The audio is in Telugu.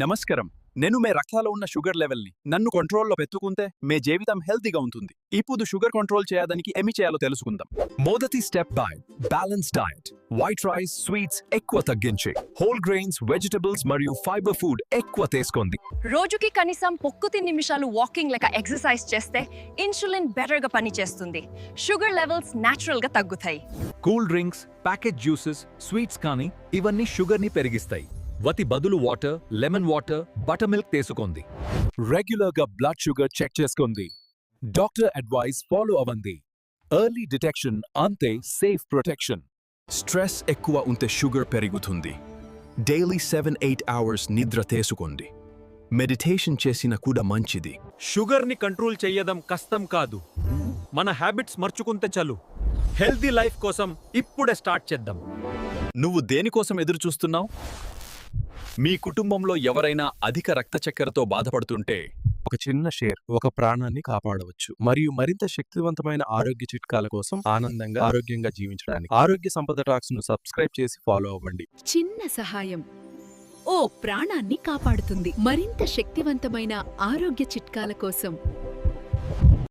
నమస్కారం. నేను మే రక్తాలో ఉన్న షుగర్ లెవెల్ని నన్ను కంట్రోల్లో పెట్టుకుంటే మే జీవితం హెల్తీగా ఉంటుంది. ఇప్పుడు షుగర్ కంట్రోల్ చేయడానికి ఏమి చేయాలో తెలుసుకుందాం. మొదటి step diet, balance diet. White rice, sweets ఎక్కువ తగ్గించి, హోల్ గ్రెయిన్స్, వెజిటబుల్స్ మరియు ఫైబర్ ఫుడ్ ఎక్కువ తీసుకోండి. రోజుకి కనీసం 1 నిమిషాలు వాకింగ్ లేక ఎక్సర్సైజ్ చేస్తే ఇన్సులిన్ బెటర్గా పనిచేస్తుంది. షుగర్ లెవెల్స్ న్యాచురల్గా తగ్గుతాయి. Cool drinks, packet juices, sweets కానీ ఇవన్నీ షుగర్ని పెరిగిస్తాయి. వాటి బదులు water, lemon water, butter milk తీసుకోండి. రెగ్యులర్గా బ్లడ్ షుగర్ చెక్ చేసుకోండి. డాక్టర్ అడ్వైస్ ఫాలో అవ్వండి. ఎర్లీ డిటెక్షన్ అంతే సేఫ్ ప్రొటెక్షన్. స్ట్రెస్ ఎక్కువ ఉంటే షుగర్ పెరుగుతుంది. డైలీ 7-8 అవర్స్ నిద్ర తీసుకోండి. మెడిటేషన్ చేసిన కూడా మంచిది. షుగర్ని కంట్రోల్ చేయడం కష్టం కాదు, మన హ్యాబిట్స్ మర్చుకుంటే చాలు. హెల్తీ లైఫ్ కోసం ఇప్పుడే స్టార్ట్ చేద్దాం. నువ్వు దేనికోసం ఎదురు చూస్తున్నావు? మీ కుటుంబంలో ఎవరైనా అధిక రక్త చక్కెరతో బాధపడుతుంటే ఒక చిన్న షేర్ ఒక ప్రాణాన్ని కాపాడవచ్చు. మరియు మరింత శక్తివంతమైన ఆరోగ్య చిట్కాల కోసం ఆరోగ్యంగా జీవించడానికి ఆరోగ్య సంపద టాక్స్ ను సబ్స్క్రైబ్ చేసి ఫాలో అవ్వండి. చిన్న సహాయం ఓ ప్రాణాన్ని కాపాడుతుంది. మరింత శక్తివంతమైన ఆరోగ్య చిట్కాల కోసం